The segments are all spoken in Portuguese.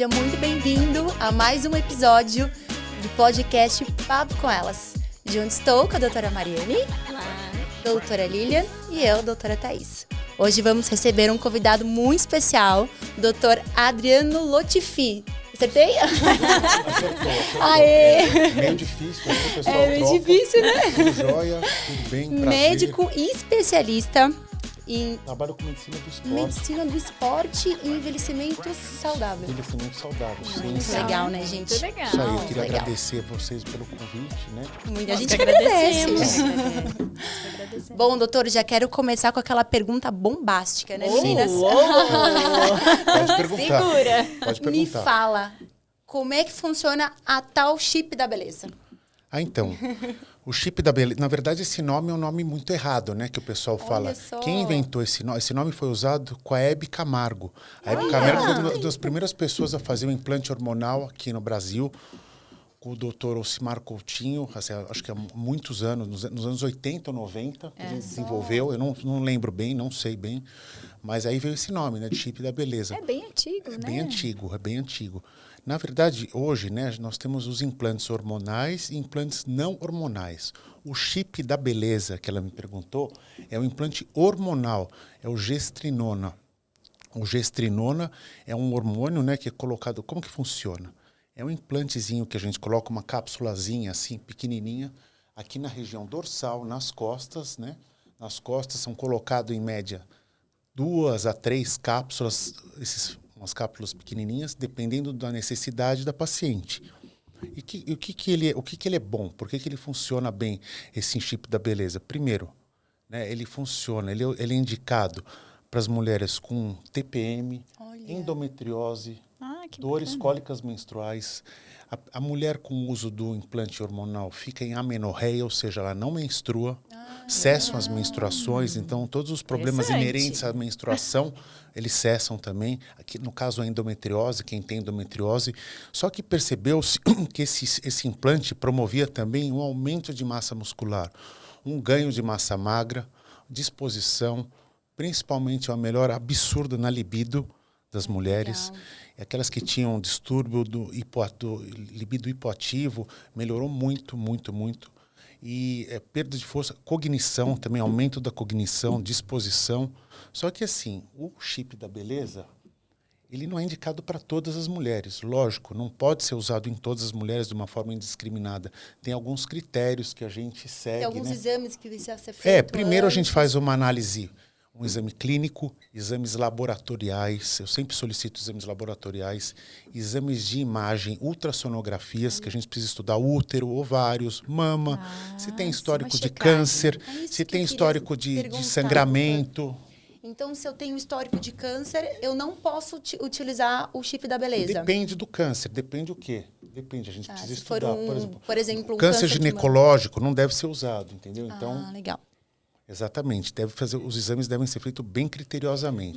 seja muito bem-vindo a mais um episódio do podcast Papo com Elas. Junto estou com a doutora Mariane, doutora Lilian e eu, doutora Thaís. Hoje vamos receber um convidado muito especial, o doutor Adriano Lotifi. Acertei? Acertou. Aê! Meio difícil, né? O pessoal É meio difícil, né? Tudo jóia, tudo bem, prazer. Médico e especialista em Trabalho com medicina do esporte. medicina do esporte e envelhecimento saudável. Envelhecimento saudável, sim. Muito legal, né, gente? Muito legal. Isso aí, eu queria legal. agradecer a vocês pelo convite, né? Muita Nós gente que agradece. agradecemos. Bom, doutor, já quero começar com aquela pergunta bombástica, né, Sim. meninas? Pode perguntar. Segura. Pode Me perguntar. fala, como é que funciona a tal chip da beleza? Então, o chip da beleza... Na verdade, esse nome é um nome muito errado, né? Que o pessoal fala. só. Quem inventou esse nome? Esse nome foi usado com a Hebe Camargo. A Hebe Camargo foi uma das primeiras pessoas a fazer o implante hormonal aqui no Brasil, com o doutor Ocimar Coutinho, assim, acho que há muitos anos, nos anos 80 ou 90, a gente desenvolveu. Eu não lembro bem, não sei bem, mas aí veio esse nome, né? De chip da beleza. É bem antigo, né? É bem antigo. Na verdade, hoje, né, nós temos os implantes hormonais e implantes não hormonais. O chip da beleza, que ela me perguntou, é o implante hormonal, é o gestrinona. O gestrinona é um hormônio, né, que é colocado... Como que funciona? É um implantezinho que a gente coloca uma cápsulazinha assim, pequenininha, aqui na região dorsal, nas costas, né? Nas costas são colocados, em média, 2 a 3 cápsulas, umas cápsulas pequenininhas, dependendo da necessidade da paciente. E o que ele é bom? Por que ele funciona bem, esse chip da beleza? Primeiro, né, ele funciona, ele é indicado para as mulheres com TPM, endometriose, Que dores bacana. cólicas menstruais. A mulher com o uso do implante hormonal fica em amenorreia, ou seja, ela não menstrua, cessam as menstruações, então todos os problemas Interessante. inerentes à menstruação, eles cessam também. Aqui, no caso, a endometriose, quem tem endometriose. Só que percebeu-se que esse implante promovia também um aumento de massa muscular, um ganho de massa magra, disposição, principalmente uma melhora absurda na libido das mulheres. Aquelas que tinham distúrbio do libido hipoativo, melhorou muito, muito, muito. E perda de força, cognição também, aumento da cognição, disposição. Só que assim, o chip da beleza, ele não é indicado para todas as mulheres. Lógico, não pode ser usado em todas as mulheres de uma forma indiscriminada. Tem alguns critérios que a gente segue. Tem alguns né? exames que precisa ser feito Primeiro a antes. gente faz uma análise, um exame clínico, exames laboratoriais, eu sempre solicito exames laboratoriais, exames de imagem, ultrassonografias, que a gente precisa estudar útero, ovários, mama, se tem histórico uma de checagem. câncer, É isso se que tem eu queria histórico de perguntar, sangramento. Então, se eu tenho histórico de câncer, eu não posso utilizar o chip da beleza. Depende do câncer, depende o quê? Depende, a gente precisa Se for estudar. por exemplo, um câncer de mama. ginecológico não deve ser usado, entendeu? Então, Legal. exatamente, os exames devem ser feitos bem criteriosamente.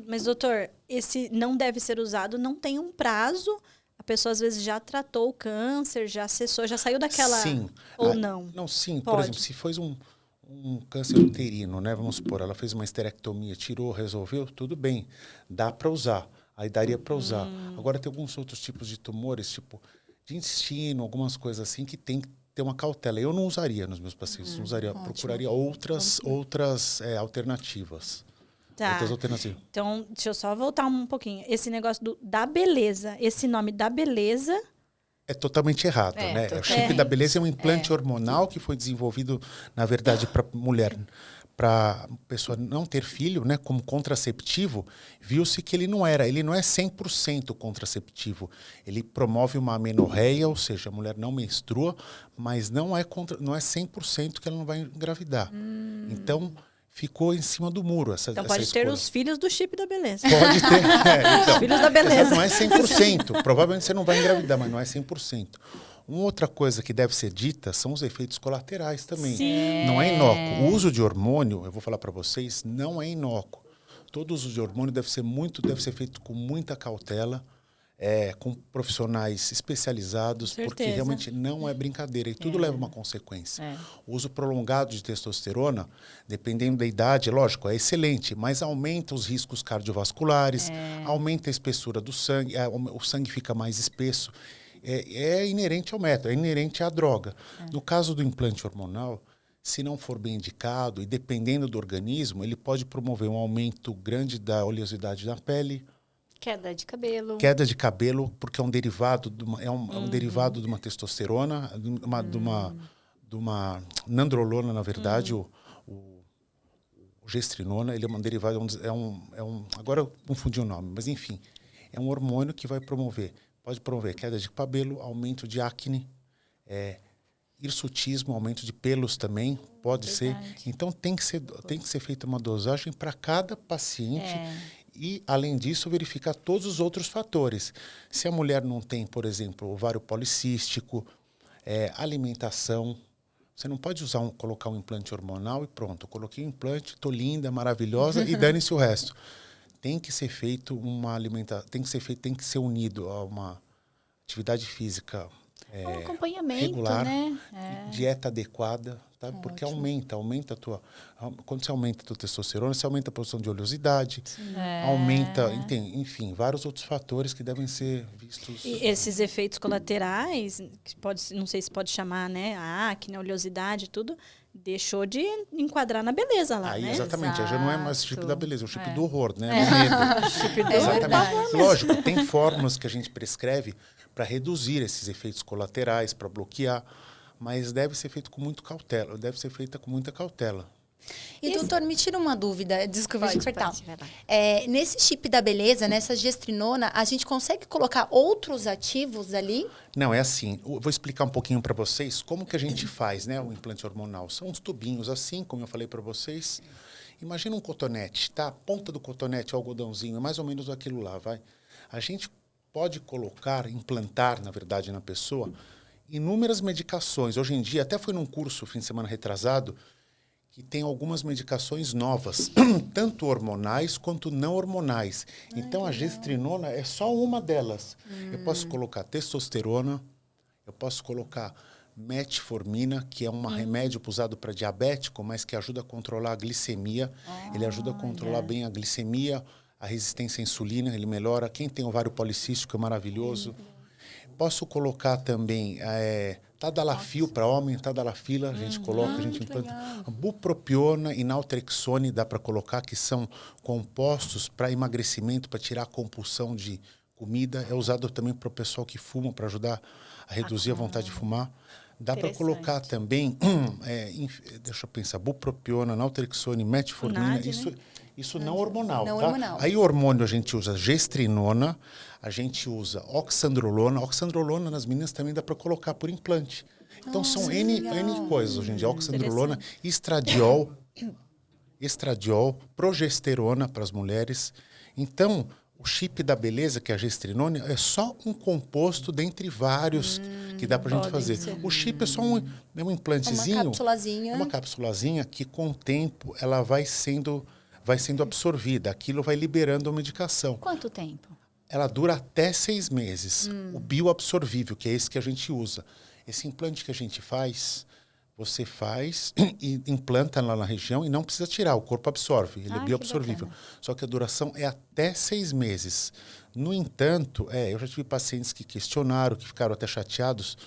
Mas, doutor, esse não deve ser usado, não tem um prazo. A pessoa, às vezes, já tratou o câncer, já acessou, já saiu daquela... Sim. Ou não? Não, sim. Por Pode. exemplo, se foi um câncer uterino, né? Vamos supor, ela fez uma esterectomia, tirou, resolveu, tudo bem. Dá para usar. Aí daria para usar. Agora, tem alguns outros tipos de tumores, tipo de intestino, algumas coisas assim, que tem que ter uma cautela. Eu não usaria nos meus pacientes, não usaria, procuraria outras alternativas. Tá. Outras alternativas. Então, deixa eu só voltar um pouquinho. Esse negócio da beleza, esse nome da beleza... É totalmente errado, né? O chip totalmente. da beleza é um implante hormonal que foi desenvolvido, na verdade, para mulher, para pessoa não ter filho, né? Como contraceptivo, viu-se que ele não é 100% contraceptivo. Ele promove uma amenorreia, ou seja, a mulher não menstrua, mas não é 100% que ela não vai engravidar. Então, ficou em cima do muro Então, essa pode ter escolha. os filhos do chip da beleza. Pode ter. Então, Os filhos da beleza. não é 100%. Provavelmente você não vai engravidar, mas não é 100%. Uma outra coisa que deve ser dita são os efeitos colaterais também. Sim. Não é inócuo. O uso de hormônio, eu vou falar para vocês, não é inócuo. Todo uso de hormônio deve ser feito com muita cautela. com profissionais especializados, porque realmente não é brincadeira e tudo leva uma consequência. O uso prolongado de testosterona, dependendo da idade, lógico, é excelente, mas aumenta os riscos cardiovasculares, aumenta a espessura do sangue, o sangue fica mais espesso. É inerente ao método, é inerente à droga. No caso do implante hormonal, se não for bem indicado e dependendo do organismo, ele pode promover um aumento grande da oleosidade da pele, Queda de cabelo. queda de cabelo, porque é um derivado um derivado de uma testosterona, de uma nandrolona, na verdade, o gestrinona, ele é um derivado, agora eu confundi o nome, mas enfim, é um hormônio que pode promover queda de cabelo, aumento de acne, hirsutismo, aumento de pelos também, pode ser. Então tem que ser feita uma dosagem para cada paciente. E, além disso, verificar todos os outros fatores. Se a mulher não tem, por exemplo, ovário policístico, alimentação, você não pode colocar um implante hormonal e pronto, eu coloquei um implante, estou linda, maravilhosa e dane-se o resto. Tem que ser feito uma alimentação, tem que ser unido a uma atividade física um acompanhamento, regular, né? dieta adequada, tá? Porque aumenta a tua... Quando você aumenta a tua testosterona, você aumenta a produção de oleosidade, aumenta, enfim, vários outros fatores que devem ser vistos. E esses efeitos colaterais, não sei se pode chamar, né? A acne, a oleosidade, tudo, deixou de enquadrar na beleza lá, né? Exatamente, já não é mais o chip da beleza, é o chip do horror, né? Do medo. Chip do Exatamente. Lógico, tem fórmulas que a gente prescreve para reduzir esses efeitos colaterais, para bloquear, mas deve ser feito com muito cautela, feita com muita cautela. E, doutor, me tira uma dúvida, desculpa te cortar. vai lá. Nesse chip da beleza, nessa gestrinona, a gente consegue colocar outros ativos ali? Não, é assim, eu vou explicar um pouquinho para vocês como que a gente faz, né, o implante hormonal. São uns tubinhos assim, como eu falei para vocês. Imagina um cotonete, tá? A ponta do cotonete, o algodãozinho, é mais ou menos aquilo lá, vai. A gente pode implantar, na verdade, na pessoa, inúmeras medicações. Hoje em dia, até foi num curso, fim de semana retrasado, que tem algumas medicações novas, tanto hormonais quanto não hormonais. Então, a gestrinona é só uma delas. Eu posso colocar testosterona, eu posso colocar metformina, que é um remédio usado para diabético, mas que ajuda a controlar a glicemia. Ele ajuda a controlar bem a glicemia, a resistência à insulina, ele melhora. Quem tem ovário policístico é maravilhoso. Posso colocar também tadalafil para homem, tadalafila, a gente coloca, a gente implanta. Bupropiona e naltrexone dá para colocar, que são compostos para emagrecimento, para tirar a compulsão de comida. É usado também para o pessoal que fuma, para ajudar a reduzir a vontade de fumar. Dá para colocar também, deixa eu pensar, bupropiona, naltrexone, metformina, isso não hormonal. Não tá? hormonal. Aí o hormônio a gente usa gestrinona, a gente usa oxandrolona. Oxandrolona nas meninas também dá para colocar por implante. Então são N coisas hoje em dia. Oxandrolona, estradiol, progesterona para as mulheres. Então, o chip da beleza, que é a gestrinona, é só um composto dentre vários que dá para a gente fazer. O chip é só um implantezinho. Uma capsulazinha que, com o tempo, ela vai sendo absorvida. Aquilo vai liberando a medicação. Quanto tempo? Ela dura até 6 meses. O bioabsorvível, que é esse que a gente usa. Esse implante que a gente faz, você faz e implanta lá na região e não precisa tirar, o corpo absorve, ele é bioabsorvível. Só que a duração é até 6 meses. No entanto, eu já tive pacientes que questionaram, que ficaram até chateados.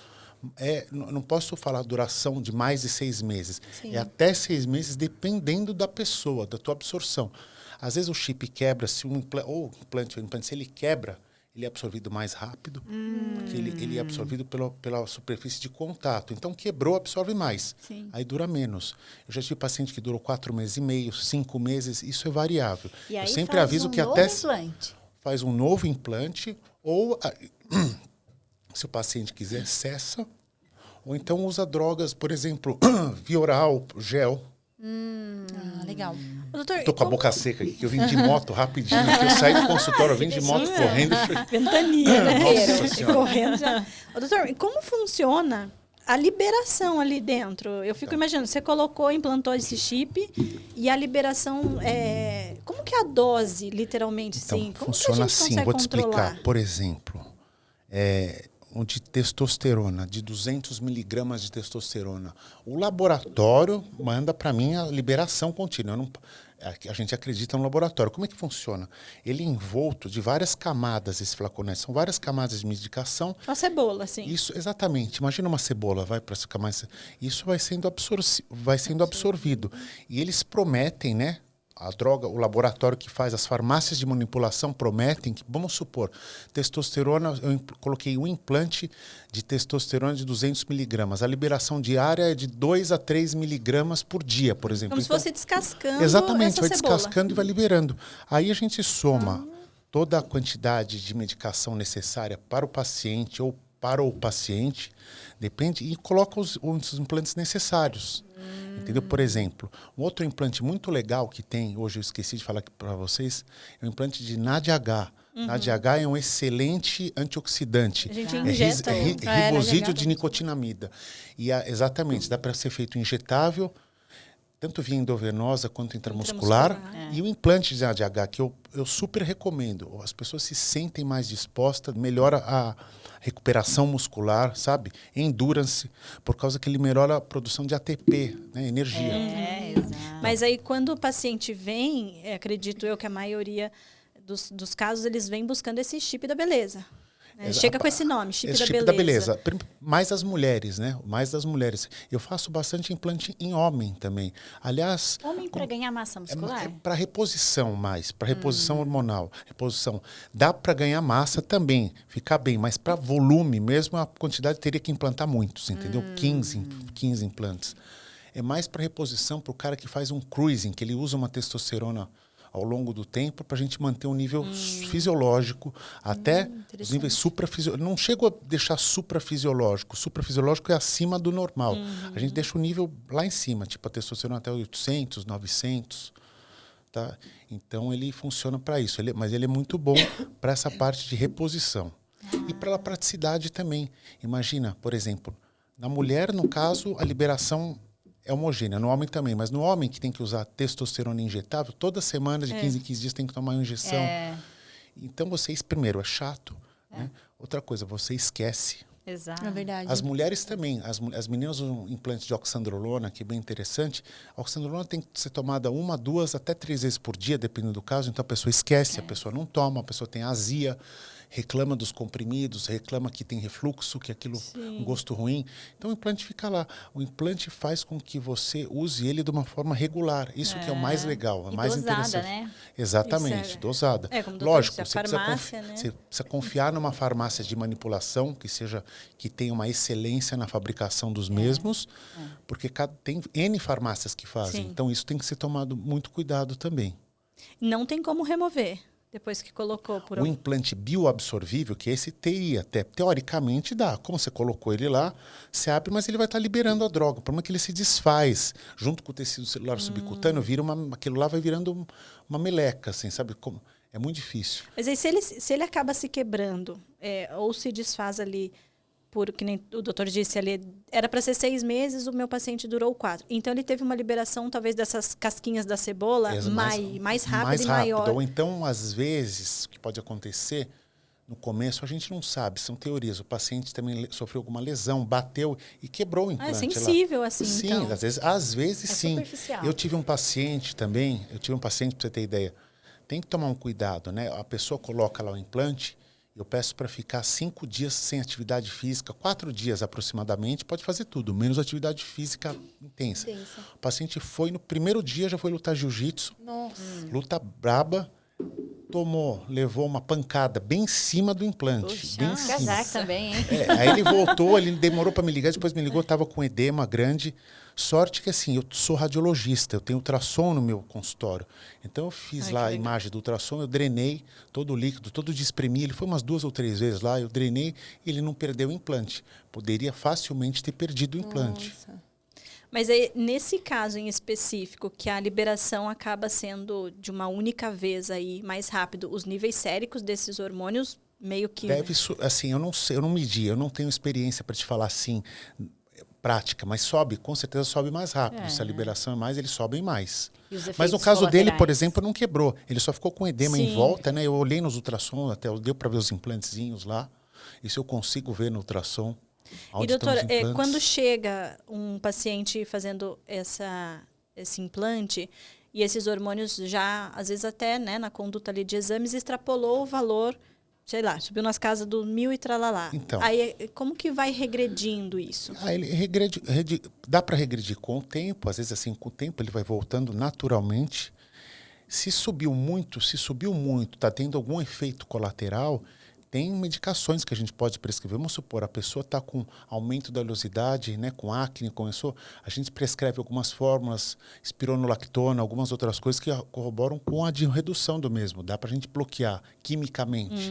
Não posso falar duração de mais de 6 meses. Sim. É até 6 meses, dependendo da pessoa, da tua absorção. Às vezes o chip quebra, se o implante, se ele quebra, ele é absorvido mais rápido, porque ele é absorvido pela superfície de contato. Então, quebrou, absorve mais. Sim. Aí dura menos. Eu já tive paciente que durou 4 meses e meio, 5 meses, isso é variável. E aí eu sempre aviso que até implante. Faz um novo implante, ou se o paciente quiser, cessa, ou então usa drogas, por exemplo, via oral, gel. Legal. Doutor, Estou com a boca seca aqui, que eu vim de moto rapidinho. Que eu saí do consultório, eu vim de moto correndo. Ventania, né? Nossa Senhora. Correndo já. Doutor, e como funciona a liberação ali dentro? Eu fico imaginando, você implantou esse chip e a liberação, como que é a dose, literalmente, Então, sim? Como funciona que a gente assim, consegue vou te controlar? explicar. Por exemplo, um de testosterona, de 200 miligramas de testosterona. O laboratório manda para mim a liberação contínua. A gente acredita no laboratório. Como é que funciona? Ele é envolto de várias camadas, esse flaconete. São várias camadas de medicação. Uma cebola, assim. Isso, exatamente. Imagina uma cebola, vai para ficar mais... Isso vai sendo absorvido. E eles prometem, né? A droga, o laboratório que faz, as farmácias de manipulação prometem que, vamos supor, testosterona, eu coloquei um implante de testosterona de 200 miligramas. A liberação diária é de 2 a 3 miligramas por dia, por exemplo. Como se fosse descascando exatamente, essa vai cebola. Descascando e vai liberando. Aí a gente soma toda a quantidade de medicação necessária para o paciente ou para o paciente, depende, e coloca os implantes necessários. Entendeu? Por exemplo, um outro implante muito legal que tem, hoje eu esqueci de falar aqui para vocês, é o implante de NADH. NADH é um excelente antioxidante. A gente injeta. Ribosídeo de nicotinamida. E exatamente, dá para ser feito injetável, tanto via endovenosa quanto intramuscular. E o implante de NADH, que eu super recomendo. As pessoas se sentem mais dispostas, melhora a recuperação muscular, sabe? Endurance, por causa que ele melhora a produção de ATP, né? Energia. Exato. Mas aí, quando o paciente vem, acredito eu que a maioria dos casos, eles vêm buscando esse chip da beleza. Né? Chega com esse nome, chip da beleza. Mais as mulheres, né? Mais das mulheres. Eu faço bastante implante em homem também. Aliás... Homem para ganhar massa muscular? É para reposição mais, para reposição hormonal. Reposição. Dá para ganhar massa também, ficar bem, mas para volume mesmo, a quantidade teria que implantar muitos, entendeu? 15 implantes. É mais para reposição para o cara que faz um cruising, que ele usa uma testosterona ao longo do tempo para a gente manter um nível fisiológico até os níveis suprafisiológicos. Não chego a deixar suprafisiológico. Suprafisiológico é acima do normal. A gente deixa o nível lá em cima, tipo a testosterona até 800, 900. Tá? Então ele funciona para isso. Mas ele é muito bom para essa parte de reposição. E pela praticidade também. Imagina, por exemplo, na mulher, no caso, a liberação é homogênea, no homem também, mas no homem que tem que usar testosterona injetável, toda semana, de 15 em 15 dias, tem que tomar uma injeção. Então, primeiro, é chato. Né? Outra coisa, você esquece. Exato. É verdade. As mulheres também. As meninas usam implante de oxandrolona, que é bem interessante. A oxandrolona tem que ser tomada 1, 2, até 3 vezes por dia, dependendo do caso. Então, a pessoa esquece, a pessoa não toma, a pessoa tem azia, reclama dos comprimidos, reclama que tem refluxo, que aquilo um gosto ruim. Então o implante fica lá. O implante faz com que você use ele de uma forma regular. Isso que é o mais legal, E mais dosada, interessante. né? dosada. Isso Dosada. como o doutor Lógico, disse, a farmácia, né? você precisa confiar numa farmácia de manipulação que tenha uma excelência na fabricação dos mesmos, porque tem N farmácias que fazem. Sim. Então isso tem que ser tomado muito cuidado também. Não tem como remover depois que colocou por O implante bioabsorvível, que esse teria até, teoricamente dá. Como você colocou ele lá, você abre, mas ele vai estar liberando a droga. O problema é que ele se desfaz. Junto com o tecido celular subcutâneo, aquilo lá vai virando uma meleca, assim, sabe? É muito difícil. Mas aí, se ele acaba se quebrando, ou se desfaz ali, que nem o doutor disse ali, era para ser 6 meses, o meu paciente durou 4. Então, ele teve uma liberação, talvez, dessas casquinhas da cebola mais rápida e maior. Ou então, às vezes, o que pode acontecer, no começo, a gente não sabe, são teorias. O paciente também sofreu alguma lesão, bateu e quebrou o implante. É sensível, lá. assim, Sim, então. às vezes sim. Superficial. Eu tive um paciente também, para você ter ideia, tem que tomar um cuidado, né? A pessoa coloca lá o implante, eu peço para ficar 5 dias sem atividade física, 4 dias aproximadamente, pode fazer tudo, menos atividade física intensa. O paciente foi, no primeiro dia, já foi lutar jiu-jitsu, luta braba, levou uma pancada bem em cima do implante. Puxa, bem em cima. casaco também, hein? Aí ele voltou, ele demorou para me ligar, depois me ligou, estava com edema grande. Sorte que, assim, eu sou radiologista, eu tenho ultrassom no meu consultório. Então, eu fiz lá a imagem do ultrassom, eu drenei todo o líquido, todo despremi. Ele foi umas 2 ou 3 vezes lá, eu drenei e ele não perdeu o implante. Poderia facilmente ter perdido o implante. Nossa. Mas aí, nesse caso em específico, que a liberação acaba sendo de uma única vez aí, mais rápido, os níveis séricos desses hormônios meio que... Assim, eu não sei, eu não medi, eu não tenho experiência para te falar assim, prática, mas com certeza sobe mais rápido. Se a liberação é mais, eles sobem mais. E os efeitos Mas no caso dele, por colaterais? exemplo, não quebrou. Ele só ficou com edema Sim. em volta, né? Eu olhei nos ultrassons, até deu para ver os implantezinhos lá. Isso eu consigo ver no ultrassom. E, Onde estão os doutora, implantes. quando chega um paciente fazendo esse implante e esses hormônios já, às vezes até, né, na conduta ali de exames, extrapolou o valor, sei lá, subiu nas casas do 1.000 e tralalá. Então. Aí, como que vai regredindo isso? Ele dá para regredir com o tempo, às vezes assim, com o tempo ele vai voltando naturalmente. Se subiu muito, está tendo algum efeito colateral, tem medicações que a gente pode prescrever. Vamos supor, a pessoa está com aumento da oleosidade, né, com acne, começou, a gente prescreve algumas fórmulas, espironolactona, algumas outras coisas que corroboram com a de redução do mesmo. Dá para a gente bloquear quimicamente.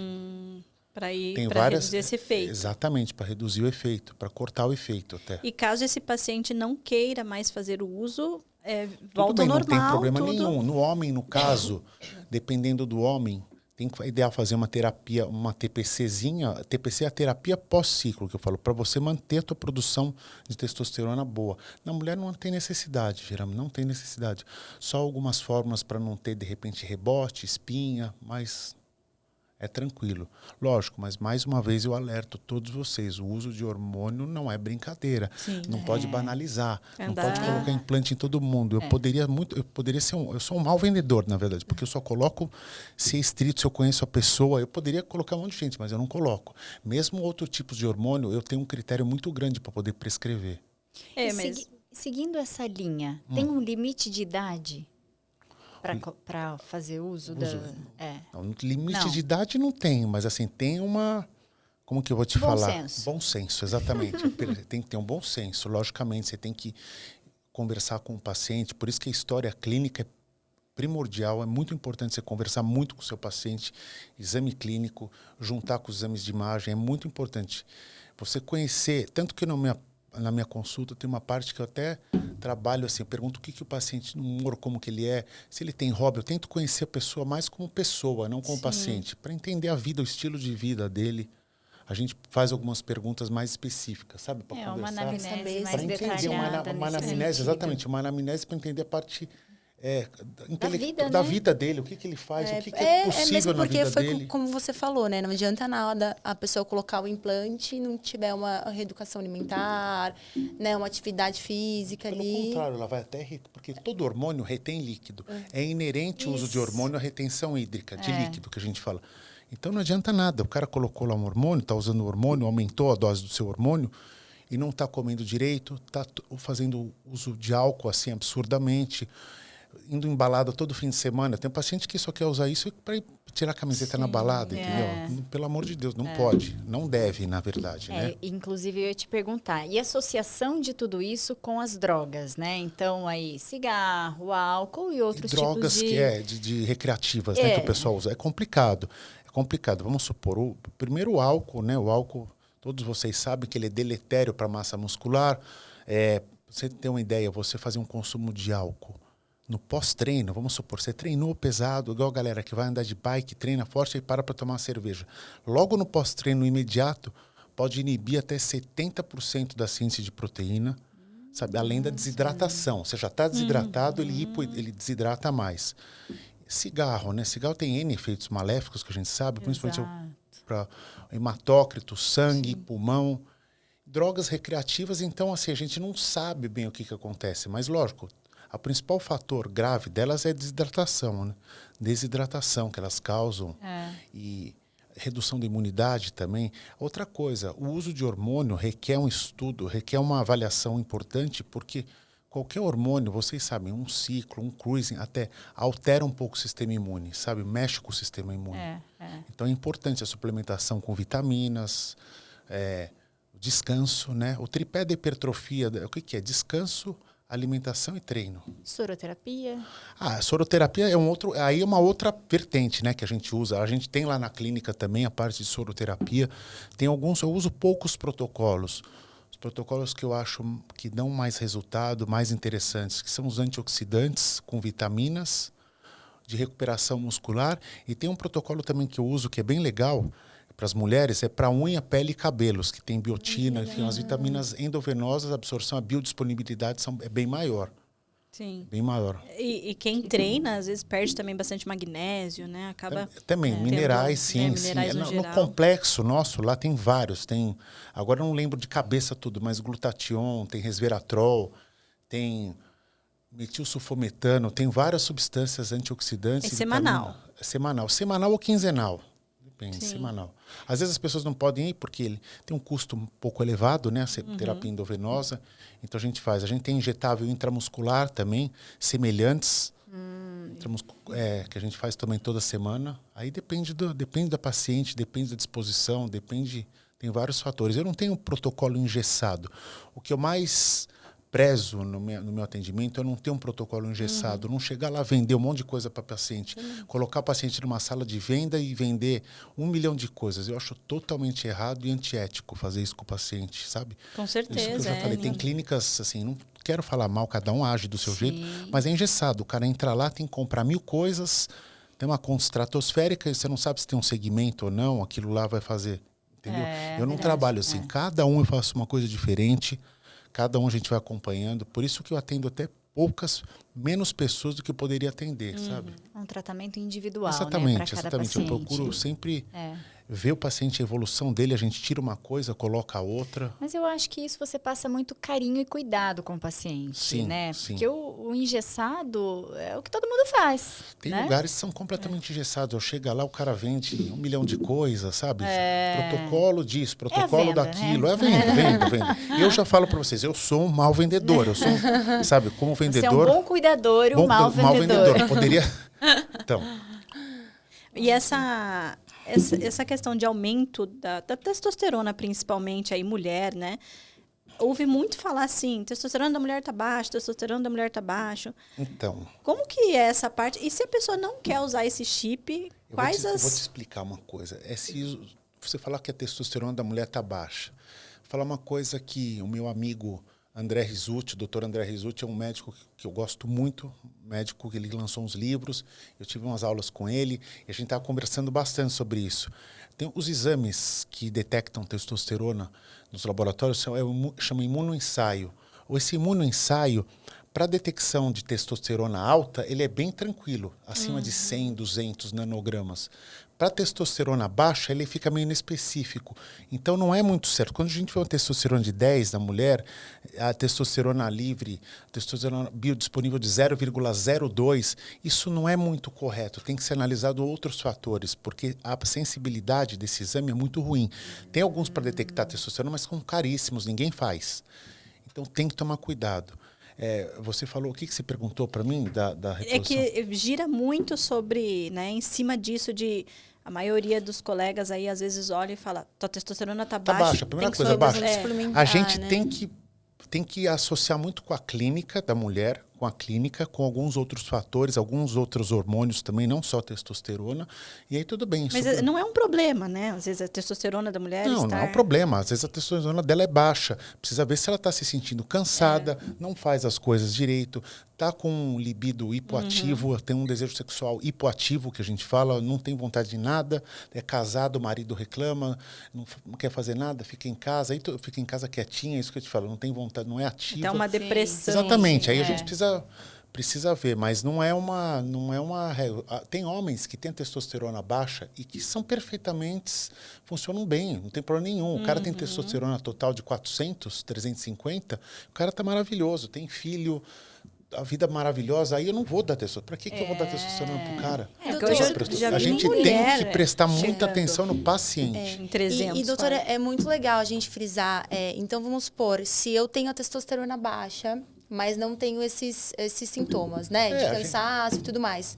Para várias, reduzir esse efeito. Exatamente, para reduzir o efeito, para cortar o efeito até. E caso esse paciente não queira mais fazer o uso, Tudo volta bem, ao normal. não tem problema tudo. nenhum. No homem, no caso, dependendo do homem, é ideal fazer uma terapia, uma TPCzinha. TPC é a terapia pós-ciclo, que eu falo, para você manter a tua produção de testosterona boa. Na mulher não tem necessidade, geralmente não tem necessidade. Só algumas fórmulas para não ter, de repente, rebote, espinha, mas é tranquilo. Lógico, mas mais uma vez eu alerto todos vocês, o uso de hormônio não é brincadeira. Sim. Não pode banalizar, não Andar. pode colocar implante em todo mundo. Eu poderia ser eu sou um mau vendedor, na verdade, porque eu só coloco se é estrito, se eu conheço a pessoa, eu poderia colocar um monte de gente, mas eu não coloco. Mesmo outro tipo de hormônio, eu tenho um critério muito grande para poder prescrever. Mas Seguindo essa linha, tem um limite de idade para fazer uso da... Não, limite Não. de idade não tem, mas assim, tem uma... Como que eu vou te Bom falar? senso. Bom senso, exatamente. Tem que ter um bom senso. Logicamente, você tem que conversar com o paciente. Por isso que a história clínica é primordial. É muito importante você conversar muito com o seu paciente. Exame clínico, juntar com os exames de imagem. É muito importante. Você conhecer... Tanto que na minha consulta tem uma parte que eu até trabalho assim, eu pergunto o que o paciente, no humor, como que ele é, se ele tem hobby, eu tento conhecer a pessoa mais como pessoa, não como paciente, para entender a vida, o estilo de vida dele. A gente faz algumas perguntas mais específicas, sabe? Para uma conversar. anamnese mais Para entender detalhada uma nesse anamnese, sentido. exatamente, uma anamnese para entender a parte vida, da né? vida dele, o que ele faz, o que é possível mesmo na porque vida foi dele. como você falou, né? Não adianta nada a pessoa colocar o implante e não tiver uma reeducação alimentar, né? Uma atividade física Pelo ali. contrário, ela vai até... Porque todo hormônio retém líquido. É inerente o uso de hormônio à retenção hídrica, de líquido, que a gente fala. Então não adianta nada. O cara colocou lá um hormônio, está usando o hormônio, aumentou a dose do seu hormônio e não está comendo direito, está fazendo uso de álcool assim absurdamente, indo em balada todo fim de semana. Tem paciente que só quer usar isso para tirar a camiseta na balada, entendeu? Pelo amor de Deus, não pode. Não deve, na verdade, né? Inclusive, eu ia te perguntar, e a associação de tudo isso com as drogas, né? Então, aí, cigarro, álcool e outros drogas tipos de... de recreativas, né, que o pessoal usa. É complicado. Vamos supor, primeiro o álcool, né? O álcool, todos vocês sabem que ele é deletério para a massa muscular. Você ter uma ideia, você fazer um consumo de álcool no pós-treino, vamos supor, você treinou pesado, igual a galera que vai andar de bike, treina forte e para tomar uma cerveja. Logo no pós-treino imediato, pode inibir até 70% da síntese de proteína, sabe? Além da desidratação. Você já está desidratado, ele desidrata mais. Cigarro, né? Cigarro tem N efeitos maléficos que a gente sabe, principalmente para hematócrito, sangue, pulmão. Drogas recreativas, então, assim, a gente não sabe bem o que acontece, mas lógico, o principal fator grave delas é a desidratação, né? Desidratação que elas causam e redução da imunidade também. Outra coisa, o uso de hormônio requer um estudo, requer uma avaliação importante, porque qualquer hormônio, vocês sabem, um ciclo, um cruising, até altera um pouco o sistema imune, sabe? Mexe com o sistema imune. Então é importante a suplementação com vitaminas, descanso, né? O tripé da hipertrofia, o que é? Descanso, alimentação e treino. Soroterapia. A soroterapia aí é uma outra vertente, né, que a gente usa. A gente tem lá na clínica também a parte de soroterapia. Tem alguns, eu uso poucos protocolos. Os protocolos que eu acho que dão mais resultado, mais interessantes, que são os antioxidantes com vitaminas de recuperação muscular. E tem um protocolo também que eu uso que é bem legal para as mulheres, é para unha, pele e cabelos, que tem biotina, enfim, as vitaminas endovenosas, a absorção, a biodisponibilidade é bem maior. Sim. Bem maior. E quem treina, às vezes, perde também bastante magnésio, né? Acaba Também, minerais, sim. minerais sim. no No geral. complexo nosso, lá tem vários. Agora eu não lembro de cabeça tudo, mas glutatión, tem resveratrol, tem metilsulfometano, tem várias substâncias antioxidantes. É e semanal. vitamina. É semanal. Semanal ou quinzenal. Depende, Sim. semanal. Às vezes as pessoas não podem ir porque ele tem um custo um pouco elevado, né? A terapia endovenosa. Então a gente faz. A gente tem injetável intramuscular também, semelhantes. Que a gente faz também toda semana. Aí depende da paciente, depende da disposição, tem vários fatores. Eu não tenho um protocolo engessado. O que eu mais prezo no meu atendimento, eu não tenho um protocolo engessado, não chegar lá vender um monte de coisa para paciente, colocar o paciente numa sala de venda e vender 1 milhão de coisas. Eu acho totalmente errado e antiético fazer isso com o paciente, sabe? Com Isso que eu certeza. já falei, tem clínicas, assim, não quero falar mal, cada um age do seu jeito, Sim. mas é engessado. O cara entra lá, tem que comprar 1000 coisas, tem uma conta estratosférica e você não sabe se tem um segmento ou não, aquilo lá vai fazer, entendeu? Eu não trabalho assim, cada um eu faço uma coisa diferente, cada um a gente vai acompanhando, por isso que eu atendo até menos pessoas do que eu poderia atender, sabe? Um tratamento individual, Exatamente, né, para cada exatamente. paciente. Eu procuro sempre ver o paciente, a evolução dele, a gente tira uma coisa, coloca a outra. Mas eu acho que isso você passa muito carinho e cuidado com o paciente, Sim, né? sim. Porque o engessado é o que todo mundo faz. Tem né? lugares que são completamente engessados. Eu chego lá, o cara vende 1 milhão de coisas, sabe? Protocolo disso, protocolo venda, daquilo. né? É venda. E eu já falo para vocês, eu sou um mau vendedor. Eu sou, sabe, como vendedor... Você é um bom cuidador e um mau vendedor. Poderia... Então... E essa questão de aumento da testosterona, principalmente aí mulher, né? Ouve muito falar assim, testosterona da mulher tá baixo, testosterona da mulher tá baixo. Então... Como que é essa parte? E se a pessoa não quer usar esse chip, Eu quais vou te as... explicar uma coisa. Se você falar que a testosterona da mulher tá baixa, vou falar uma coisa que o meu amigo André Rizzuti, o doutor André Rizzuti, é um médico que eu gosto muito, médico que ele lançou uns livros, eu tive umas aulas com ele e a gente estava conversando bastante sobre isso. Tem os exames que detectam testosterona nos laboratórios, chama imunoensaio. Esse imunoensaio, para detecção de testosterona alta, ele é bem tranquilo, acima de 100, 200 nanogramas. Para testosterona baixa, ele fica meio inespecífico. Então, não é muito certo. Quando a gente vê uma testosterona de 10 da mulher, a testosterona livre, a testosterona biodisponível de 0,02, isso não é muito correto. Tem que ser analisado outros fatores, porque a sensibilidade desse exame é muito ruim. Tem alguns para detectar testosterona, mas são caríssimos, ninguém faz. Então, tem que tomar cuidado. Você falou, o que você perguntou para mim da reposição? É que gira muito sobre, né, em cima disso de... A maioria dos colegas aí, às vezes, olha e fala, tua testosterona tá baixa. Tá baixa, a primeira Tem que coisa, baixa. suplementar, A gente né? tem que associar muito com a clínica da mulher, com alguns outros fatores, alguns outros hormônios também, não só testosterona, e aí tudo bem. Mas não é um problema, né? Às vezes a testosterona da mulher Não é um problema. Às vezes a testosterona dela é baixa. Precisa ver se ela está se sentindo cansada, não faz as coisas direito, está com um libido hipoativo, tem um desejo sexual hipoativo, que a gente fala, não tem vontade de nada, é casado, o marido reclama, não quer fazer nada, fica em casa, aí fica em casa quietinha, é isso que eu te falo, não tem vontade, não é ativa. Então, uma depressão. Exatamente. Aí a gente precisa ver, mas não é uma regra. Tem homens que têm testosterona baixa e que são funcionam bem, não tem problema nenhum. O cara tem testosterona total de 400, 350, o cara tá maravilhoso, tem filho, a vida maravilhosa, aí eu não vou dar testosterona. Para que eu vou dar testosterona pro cara? Porque hoje eu já A vi gente mulher tem que prestar muita chegando atenção no paciente. em 300. E doutora, é muito legal a gente frisar. Então, vamos supor, se eu tenho a testosterona baixa, mas não tenho esses sintomas, né? De cansaço e tudo mais.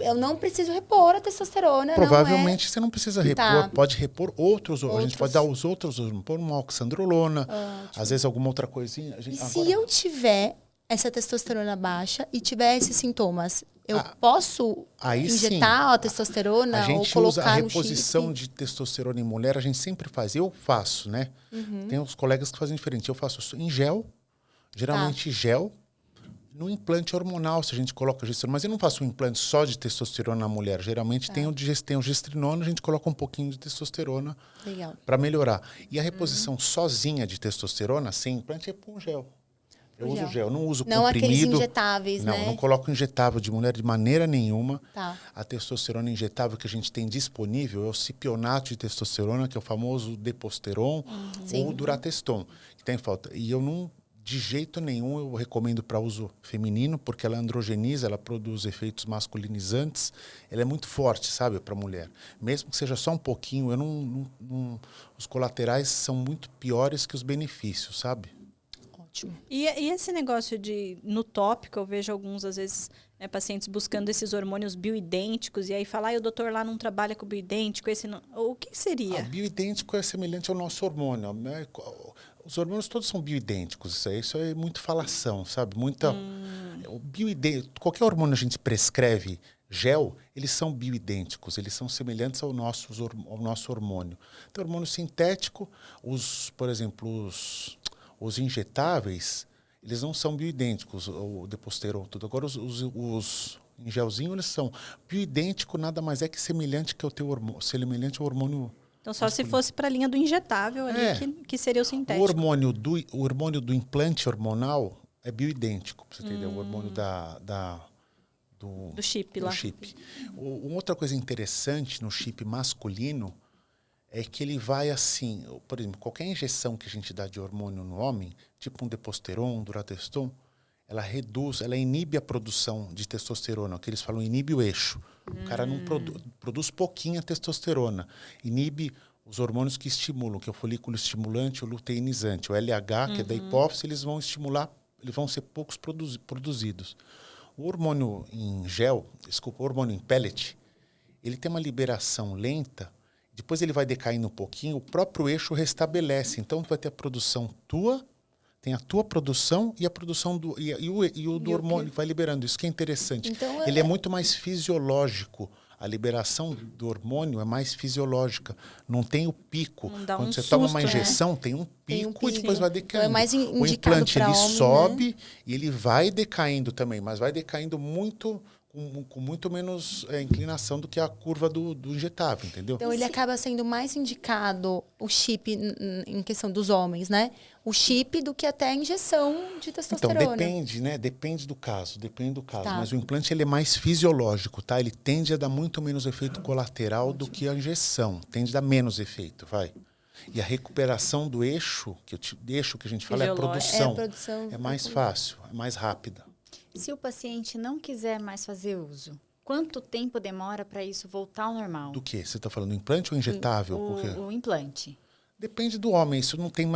Eu não preciso repor a testosterona. Provavelmente você não precisa repor, Tá. pode repor outros. A gente pode dar os outros, pôr uma oxandrolona, às vezes alguma outra coisinha. E se eu tiver essa testosterona baixa e tiver esses sintomas, eu posso aí injetar sim. a testosterona A ou gente usa a colocar no reposição chip? de testosterona em mulher, a gente sempre faz. Eu faço, né? Tem uns colegas que fazem diferente. Eu faço em gel, geralmente gel, no implante hormonal, se a gente coloca gestrona. Mas eu não faço um implante só de testosterona na mulher. Geralmente tem o gestrinona, a gente coloca um pouquinho de testosterona para melhorar. E a reposição sozinha de testosterona, sem implante, é com gel. Eu uso gel, eu não uso não comprimido. Aqueles injetáveis, não, né? Eu não coloco injetável de mulher de maneira nenhuma. Tá. A testosterona injetável que a gente tem disponível é o cipionato de testosterona, que é o famoso Deposteron, ou o Durateston, que tem falta. E eu não, de jeito nenhum, eu recomendo para uso feminino, porque ela androgeniza, ela produz efeitos masculinizantes. Ela é muito forte, sabe, para a mulher. Mesmo que seja só um pouquinho, os colaterais são muito piores que os benefícios, sabe? Ótimo. E esse negócio de, no tópico, eu vejo alguns, às vezes, pacientes buscando esses hormônios bioidênticos, e aí falar, o doutor lá não trabalha com bioidêntico, esse não... O que seria? Bioidêntico é semelhante ao nosso hormônio, né? Os hormônios todos são bioidênticos, isso é muito falação, sabe? Qualquer hormônio a gente prescreve gel, eles são bioidênticos, eles são semelhantes ao nosso hormônio. Então, hormônio sintético, por exemplo, os injetáveis, eles não são bioidênticos, o Deposteron, tudo. Agora, os em gelzinho, eles são bioidêntico, nada mais é que semelhante que o teu hormônio, semelhante ao hormônio. Então, só se fosse para a linha do injetável ali, que seria o sintético. O hormônio do implante hormonal é bioidêntico, para você entender, o hormônio do chip lá. Chip. Uma outra coisa interessante no chip masculino é que ele vai assim, por exemplo, qualquer injeção que a gente dá de hormônio no homem, tipo um Deposteron, um Durateston, ela inibe a produção de testosterona, que eles falam inibe o eixo. O cara não produz pouquinha testosterona, inibe os hormônios que estimulam, que é o folículo estimulante, o luteinizante, o LH, que é da hipófise, eles vão ser poucos produzidos. O hormônio em gel, o hormônio em pellet, ele tem uma liberação lenta. Depois ele vai decaindo um pouquinho, o próprio eixo restabelece. Então, vai ter a produção tua, tem a tua produção e a produção do hormônio, vai liberando. Isso que é interessante. Então, ele é muito mais fisiológico. A liberação do hormônio é mais fisiológica. Não tem o pico. Quando você toma uma injeção, tem um pico e depois vai decaindo. Então, é mais o implante, ele homem, sobe, né? E ele vai decaindo também, mas vai decaindo muito... Com muito menos inclinação do que a curva do injetável, entendeu? Então, ele acaba sendo mais indicado, o chip, em questão dos homens, né? O chip do que até a injeção de testosterona. Então, depende, né? Depende do caso. Tá. Mas o implante, ele é mais fisiológico, tá? Ele tende a dar muito menos efeito colateral do que a injeção. Tende a dar menos efeito, vai. E a recuperação do eixo, que a gente fala, é a produção. É mais fácil, é mais rápida. Se o paciente não quiser mais fazer uso, quanto tempo demora para isso voltar ao normal? Do que? Você está falando implante ou injetável? O implante. Depende do homem, isso não tem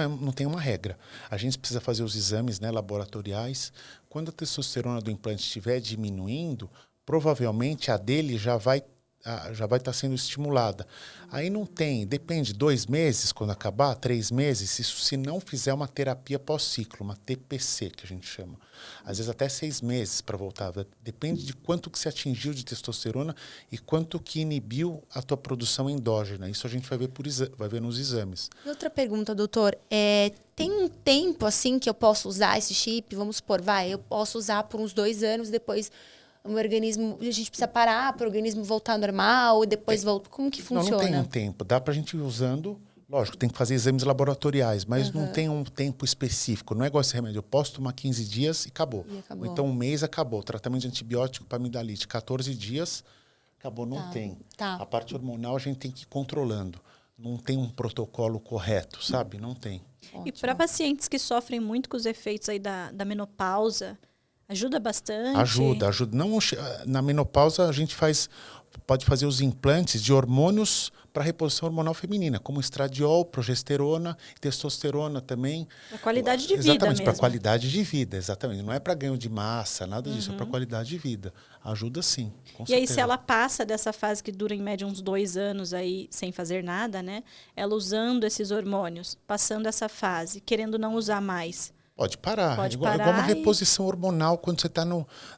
uma regra. A gente precisa fazer os exames, né, laboratoriais. Quando a testosterona do implante estiver diminuindo, provavelmente a dele já vai estar sendo estimulada. Aí não tem, depende, 2 meses, quando acabar, 3 meses, isso se não fizer uma terapia pós-ciclo, uma TPC, que a gente chama. Às vezes até 6 meses para voltar. Depende de quanto que se atingiu de testosterona e quanto que inibiu a tua produção endógena. Isso a gente vai ver nos exames. E outra pergunta, doutor. Tem um tempo, assim, que eu posso usar esse chip? Vamos supor, eu posso usar por uns 2 anos, depois... O organismo, a gente precisa parar para o organismo voltar ao normal e depois volta. Como que funciona? Não tem um tempo. Dá para a gente ir usando, lógico, tem que fazer exames laboratoriais, mas não tem um tempo específico. Não é igual esse remédio. Eu posso tomar 15 dias e acabou. Ou então 1 mês acabou. Tratamento de antibiótico para amidalite, 14 dias, acabou. Não tem. Tá. A parte hormonal a gente tem que ir controlando. Não tem um protocolo correto, sabe? Não tem. E para pacientes que sofrem muito com os efeitos aí da menopausa, ajuda bastante? Ajuda. Não, na menopausa, a gente pode fazer os implantes de hormônios para reposição hormonal feminina, como estradiol, progesterona, testosterona também. Para qualidade de vida Exatamente, mesmo. para qualidade de vida, exatamente. Não é para ganho de massa, nada disso, é para qualidade de vida. Ajuda sim, com certeza. Aí, se ela passa dessa fase que dura em média uns 2 anos aí, sem fazer nada, né? Ela usando esses hormônios, passando essa fase, querendo não usar mais. Pode parar. É igual uma reposição hormonal quando você está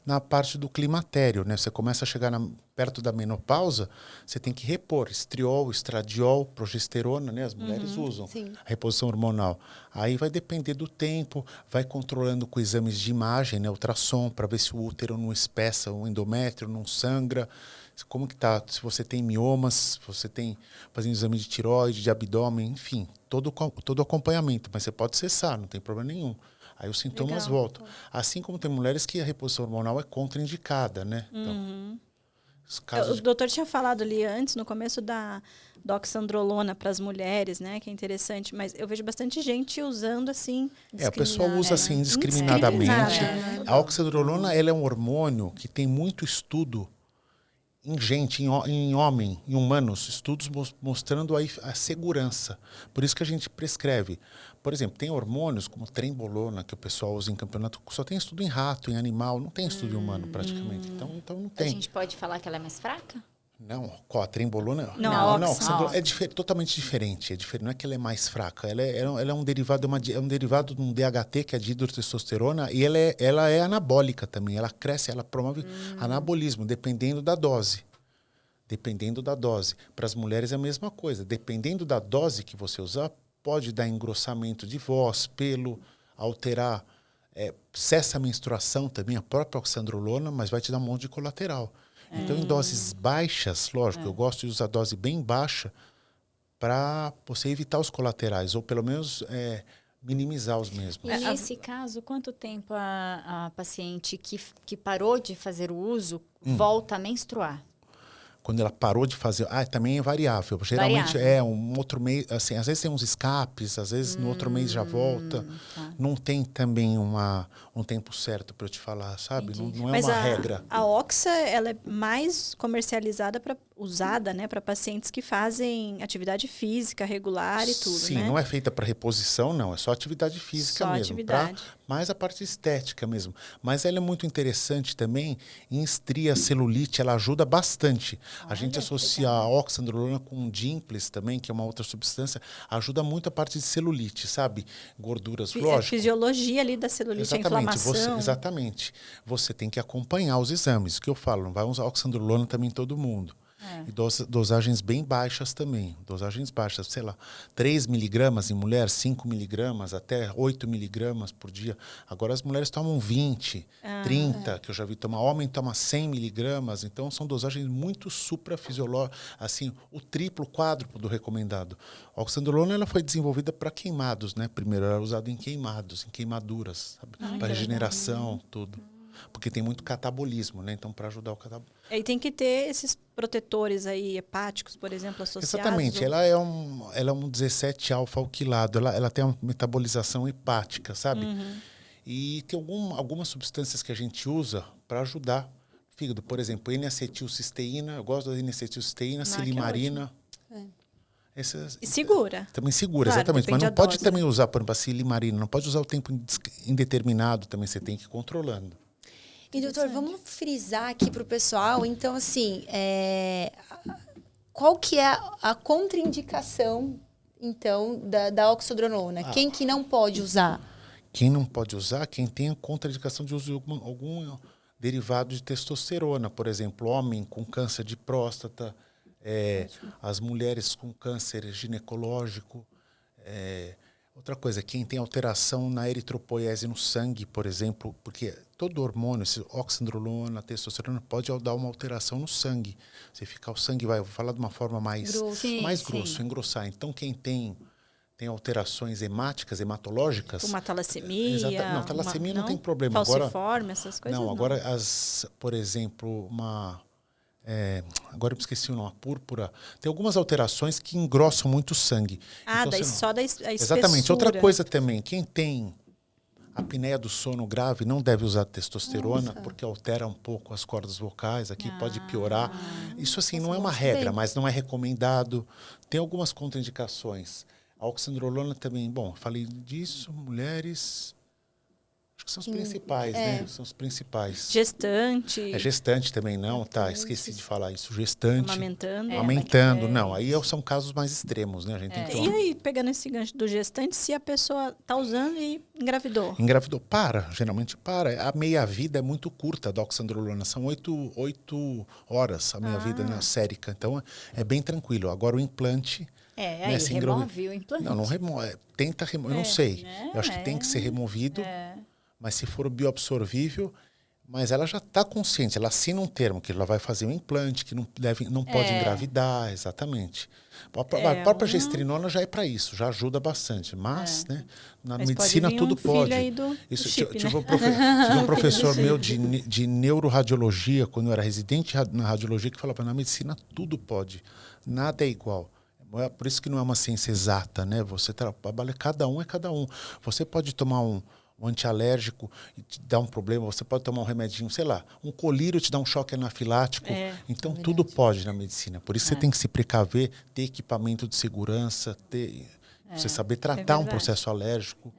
na parte do climatério, né? Você começa a chegar perto da menopausa, você tem que repor estriol, estradiol, progesterona, né? As mulheres usam a reposição hormonal. Aí vai depender do tempo, vai controlando com exames de imagem, né? Ultrassom, para ver se o útero não espessa, o endométrio não sangra. Como que tá? Se você tem miomas, se você tem fazendo exame de tireoide, de abdômen, enfim, todo acompanhamento, mas você pode cessar, não tem problema nenhum. Aí os sintomas Legal. voltam. Assim como tem mulheres que a reposição hormonal é contraindicada, né? Então, os casos O doutor tinha falado ali antes, no começo da oxandrolona para as mulheres, né? Que é interessante, mas eu vejo bastante gente usando assim. a pessoa usa assim Indiscriminada, indiscriminadamente. né? A oxandrolona, ela é um hormônio que tem muito estudo em gente, em homem, em humanos, estudos mostrando a segurança. Por isso que a gente prescreve. Por exemplo, tem hormônios como trembolona, que o pessoal usa em campeonato, só tem estudo em rato, em animal, não tem estudo em humano praticamente. Então não A tem. gente pode falar que ela é mais fraca? Não, qual a trembolona? Não, a não, oxandrolona é totalmente diferente. É diferente. Não é que ela é mais fraca. Ela é um derivado, é um derivado de um DHT, que é a dihidrotestosterona, e ela é anabólica também. Ela cresce, ela promove anabolismo, dependendo da dose. Dependendo da dose. Para as mulheres é a mesma coisa. Dependendo da dose que você usar, pode dar engrossamento de voz, pelo, alterar, cessa a menstruação também, a própria oxandrolona, mas vai te dar um monte de colateral. Então, em doses baixas, lógico, eu gosto de usar dose bem baixa para você evitar os colaterais, ou pelo menos minimizar os mesmos. E nesse caso, quanto tempo a paciente que parou de fazer o uso volta a menstruar? Quando ela parou de fazer... também é variável. Geralmente Variável. um outro mês... Assim, às vezes tem uns escapes, às vezes no outro mês já volta. Tá. Não tem também um tempo certo para eu te falar, sabe? Não é Mas uma regra. a Oxa, ela é mais comercializada usada, né, para pacientes que fazem atividade física regular e tudo, Sim, né? não é feita para reposição, não. É só atividade física Só mesmo. atividade. Mais a parte estética mesmo. Mas ela é muito interessante também em estria, celulite. Ela ajuda bastante. A gente associa a oxandrolona com dimples também, que é uma outra substância. Ajuda muito a parte de celulite, sabe? Gorduras, A lógico. fisiologia ali da celulite, a inflamação. Exatamente. Você tem que acompanhar os exames, que eu falo. Não vai usar oxandrolona também em todo mundo. E dosagens bem baixas também. Dosagens baixas, sei lá, 3 miligramas em mulher, 5 miligramas, até 8 miligramas por dia. Agora as mulheres tomam 20, 30, que eu já vi tomar. Homem toma 100 miligramas. Então são dosagens muito suprafisiológicas, assim, o triplo, o quádruplo do recomendado. A oxandrolona ela foi desenvolvida para queimados, né? Primeiro era usado em queimados, em queimaduras, sabe? Para regeneração, tudo. Porque tem muito catabolismo, né? Então, para ajudar o catabolismo. E tem que ter esses protetores aí hepáticos, por exemplo, associados. Exatamente. Ela é um 17-alfa-alquilado. Ela tem uma metabolização hepática, sabe? E tem algumas substâncias que a gente usa para ajudar o fígado. Por exemplo, N-acetilcisteína. Eu gosto da N-acetilcisteína, silimarina. E segura. Também segura, Claro, exatamente. Mas depende não da pode dose, também usar, por exemplo, a silimarina. Não pode usar o tempo indeterminado também. Você tem que ir controlando. E, doutor, vamos frisar aqui para o pessoal. Então, assim, qual que é a contraindicação, então, da oxandrolona? Quem que não pode usar? Quem não pode usar, quem tem a contraindicação de uso de algum derivado de testosterona. Por exemplo, homem com câncer de próstata, as mulheres com câncer ginecológico. Outra coisa, quem tem alteração na eritropoiese no sangue, por exemplo, porque todo hormônio, oxandrolona, testosterona, pode dar uma alteração no sangue. O sangue vai, vou falar de uma forma mais grosso, engrossar. Então, quem tem alterações hemáticas, hematológicas... Uma talassemia... Não, talassemia não tem problema. Falciforme, essas coisas não. Agora, por exemplo, agora eu esqueci o nome, a púrpura. Tem algumas alterações que engrossam muito o sangue. Então, só da espessura. Exatamente. Outra coisa também, quem tem apneia do sono grave não deve usar testosterona, porque altera um pouco as cordas vocais, aqui pode piorar. Isso assim não é uma regra, mas não é recomendado. Tem algumas contraindicações. A oxandrolona também, bom, falei disso, mulheres... Acho que são os principais, né? São os principais. Gestante. Gestante também não, tá? Esqueci de falar isso. Gestante. Amamentando. Amamentando, não. Aí são casos mais extremos, né? A gente tem que E aí, pegando esse gancho do gestante, se a pessoa está usando e engravidou? Engravidou. Geralmente para. A meia-vida é muito curta da oxandrolona. São 8 horas a meia-vida na sérica. Então, é bem tranquilo. Agora, o implante... Aí remove o implante. Não remove. Tenta remover. Eu não sei. Eu acho que tem que ser removido. Mas se for bioabsorvível, Mas ela já está consciente, ela assina um termo que ela vai fazer um implante, que não pode engravidar, exatamente. A própria gestrinona já é para isso, já ajuda bastante. Mas, né, na medicina tudo pode. Isso, chip, tive um professor meu de neuroradiologia, quando eu era residente na radiologia, que falava, na medicina tudo pode, nada é igual. Por isso que não é uma ciência exata, né? Você trabalha, cada um é cada um. Você pode tomar um antialérgico e te dá um problema, você pode tomar um remedinho, sei lá, um colírio te dá um choque anafilático. Então, tudo pode na medicina. Por isso você tem que se precaver, ter equipamento de segurança, você saber tratar um processo alérgico.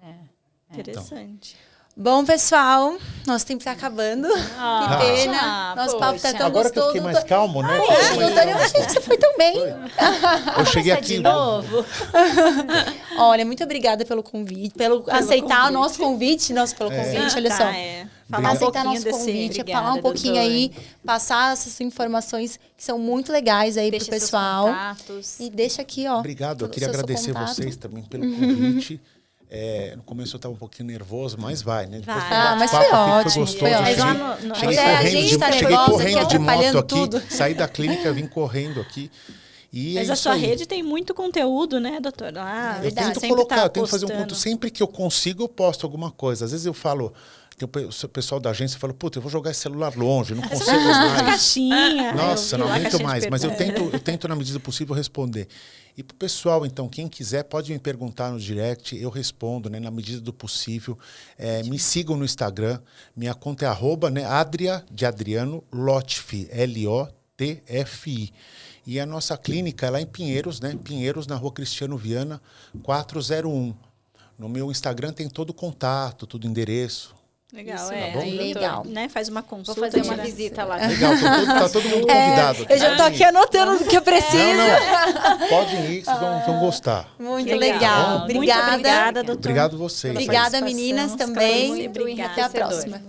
Interessante. Bom, pessoal, nosso tempo está acabando. Que pena. Nosso papo está tão Agora gostoso. Que eu fiquei mais calmo, né? Doutora, eu achei que você foi tão bem. Eu cheguei aqui de novo. Olha, muito obrigada pelo convite, pelo aceitar o nosso convite. Pelo convite, olha só. Falar um Aceitar pouquinho nosso desse... convite, Obrigada, falar um pouquinho doutora. aí, passar essas informações que são muito legais aí Deixa pro pessoal. seus contatos. E deixa aqui, ó. Obrigado, eu o queria seu agradecer contato. vocês também pelo convite. No começo eu estava um pouquinho nervoso, mas vai, né? Depois Vai. do Ah, mas bate-papo foi aqui, ótimo, gostoso. foi Eu ótimo. cheguei- Mas lá no- cheguei Até a correndo gente de- tá cheguei nervosa correndo aqui, de moto atrapalhando aqui, tudo. saí da clínica, vim correndo aqui. E Mas é a isso sua aí. rede tem muito conteúdo, né, doutora? Eu verdade, tento sempre colocar, tá eu tento fazer um postando. conto. Sempre que eu consigo, eu posto alguma coisa. Às vezes eu falo, o pessoal da agência fala, puta, eu vou jogar esse celular longe, não consigo Uma mais. caixinha. Nossa, eu não vi lá a aguento caixinha de mais. Mas eu perguntas. tento, na medida do possível, responder. E pro pessoal, então, quem quiser, pode me perguntar no direct, eu respondo, né, na medida do possível. Me sigam no Instagram. Minha conta é @ Adria, de Adriano, Lotfi, Lotfi. E a nossa clínica é lá em Pinheiros, né? Pinheiros, na Rua Cristiano Viana, 401. No meu Instagram tem todo o contato, todo o endereço. Legal, Isso, é. bom? Aí, Legal. né, faz uma consulta. Vou fazer uma tira- visita lá. Legal, tá todo mundo convidado. Eu já tô aqui anotando o que eu preciso. Não. Podem ir, vocês vão gostar. Muito Que legal. Muito Obrigada. obrigada, doutora. Obrigado vocês. Obrigada, participação. meninas, Ficou também. muito Até a enriquecedor. próxima.